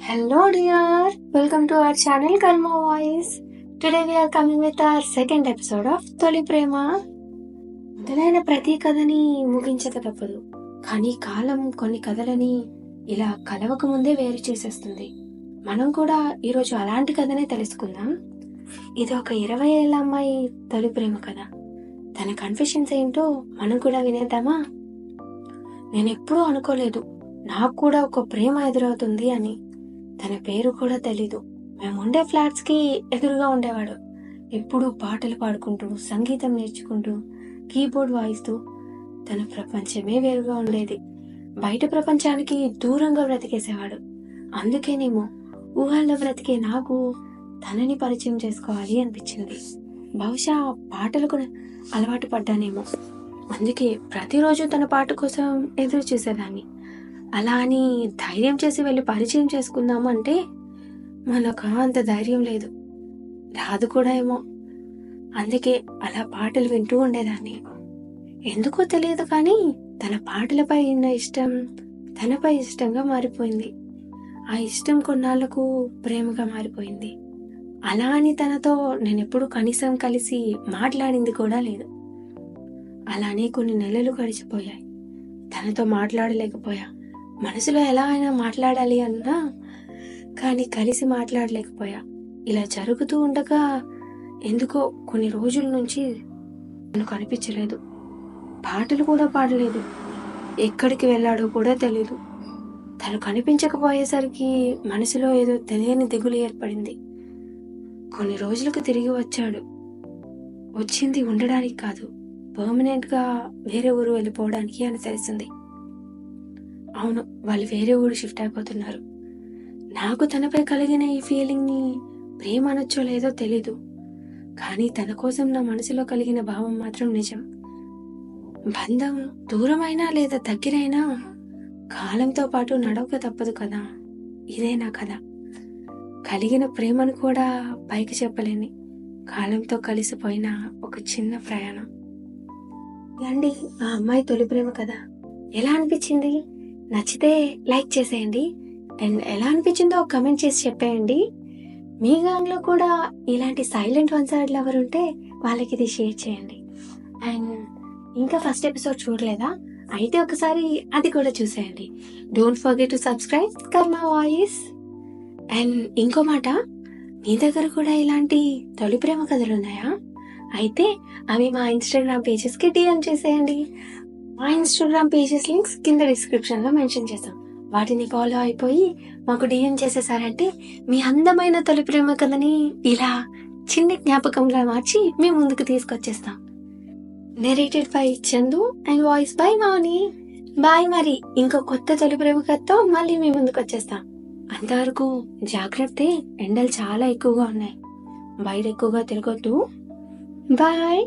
Hello dear, welcome to our channel Karma Voice. Today we are coming with our second episode of తొలి ప్రేమ. మొదలైన ప్రతి కథని ముగించక తప్పదు, కానీ కాలం కొన్ని కథలని ఇలా కలవక ముందే వేరు చేసేస్తుంది. మనం కూడా ఈరోజు అలాంటి కథనే తెలుసుకుందాం. ఇది ఒక 20 ఏళ్ల అమ్మాయి తొలి ప్రేమ కథ. తన కన్ఫెషన్స్ ఏంటో మనం కూడా వినేద్దామా? నేను ఎప్పుడూ అనుకోలేదు నాకు కూడా ఒక ప్రేమ ఎదురవుతుంది అని. తన పేరు కూడా తెలీదు. మేము ఉండే ఫ్లాట్స్ కి ఎదురుగా ఉండేవాడు. ఎప్పుడు పాటలు పాడుకుంటూ, సంగీతం నేర్చుకుంటూ, కీబోర్డ్ వాయిస్తూ తన ప్రపంచమే వేరుగా ఉండేది. బయట ప్రపంచానికి దూరంగా బ్రతికేసేవాడు. అందుకేనేమో ఊహల్లో బ్రతికే నాకు తనని పరిచయం చేసుకోవాలి అనిపించింది. బహుశా పాటలకు అలవాటు పడ్డానేమో. అందుకే ప్రతిరోజు తన పాట కోసం ఎదురు చూసేదాన్ని. అలా అని ధైర్యం చేసి వెళ్ళి పరిచయం చేసుకుందాము అంటే మనకు అంత ధైర్యం లేదు, రాదు కూడా ఏమో. అందుకే అలా పాటలు వింటూ ఉండేదాన్ని. ఎందుకో తెలియదు కానీ తన పాటలపై ఉన్న ఇష్టం తనపై ఇష్టంగా మారిపోయింది. ఆ ఇష్టం కొన్నాళ్లకు ప్రేమగా మారిపోయింది. అలా అని తనతో నేనెప్పుడు కనీసం కలిసి మాట్లాడింది కూడా లేదు. అలానే కొన్ని నెలలు గడిచిపోయాయి. తనతో మాట్లాడలేకపోయా. మనసులో ఎలా అయినా మాట్లాడాలి అన్నా కానీ కలిసి మాట్లాడలేకపోయా. ఇలా జరుగుతూ ఉండగా ఎందుకో కొన్ని రోజుల నుంచి తను కనిపించలేదు. పాటలు కూడా పాడలేదు. ఎక్కడికి వెళ్ళాడో కూడా తెలీదు. తను కనిపించకపోయేసరికి మనసులో ఏదో తెలియని దిగులు ఏర్పడింది. కొన్ని రోజులకు తిరిగి వచ్చాడు. వచ్చింది ఉండడానికి కాదు, పర్మనెంట్ గా వేరే ఊరు వెళ్ళిపోవడానికి అని తెలిసింది. అవును, వాళ్ళు వేరే ఊరు షిఫ్ట్ అయిపోతున్నారు. నాకు తనపై కలిగిన ఈ ఫీలింగ్ ని ప్రేమ అనొచ్చో లేదో తెలీదు, కానీ తన కోసం నా మనసులో కలిగిన భావం మాత్రం నిజం. బంధం దూరమైనా లేదా దగ్గరైనా కాలంతో పాటు నడవక తప్పదు కదా. ఇదే నా కథ. కలిగిన ప్రేమను కూడా పైకి చెప్పలేని కాలంతో కలిసిపోయిన ఒక చిన్న ప్రయాణం. అండి, ఆ అమ్మాయి తొలి ప్రేమ కదా ఎలా అనిపించింది? నచ్చితే లైక్ చేసేయండి, అండ్ ఎలా అనిపించిందో కమెంట్ చేసి చెప్పేయండి. మీ గ్యాంగ్ లో కూడా ఇలాంటి సైలెంట్ వన్ సైడ్ లవర్ ఉంటే వాళ్ళకి ఇది షేర్ చేయండి. అండ్ ఇంకా ఫస్ట్ ఎపిసోడ్ చూడలేదా? అయితే ఒకసారి అది కూడా చూసేయండి. Don't forget to subscribe Kaaram voice. And ఇంకో మాట, మీ దగ్గర కూడా ఇలాంటి తొలి ప్రేమ కథలు ఉన్నాయా? అయితే అవి మా ఇన్స్టాగ్రామ్ పేజెస్ కి డిఎం చేసేయండి. మా ఇన్స్టాగ్రామ్ పేజెస్ లింక్స్ కింద డిస్క్రిప్షన్ లో మెన్షన్ చేస్తాం. వాటిని ఫాలో అయిపోయి మాకు డిఎం చేసేసారంటే మీ అందమైన తొలి ప్రేమ కథని ఇలా చిన్న జ్ఞాపకంగా మార్చి మీ ముందుకు తీసుకొచ్చేస్తాం. Narrated by Chandu and voice by Mouni. Bye. మరి ఇంకో కొత్త తొలి ప్రేమ కథతో మళ్ళీ మీ ముందుకు వచ్చేస్తాం. అంతవరకు జాగ్రత్త. ఎండలు చాలా ఎక్కువగా ఉన్నాయి, బయట ఎక్కువగా తిరగొద్దు. బాయ్.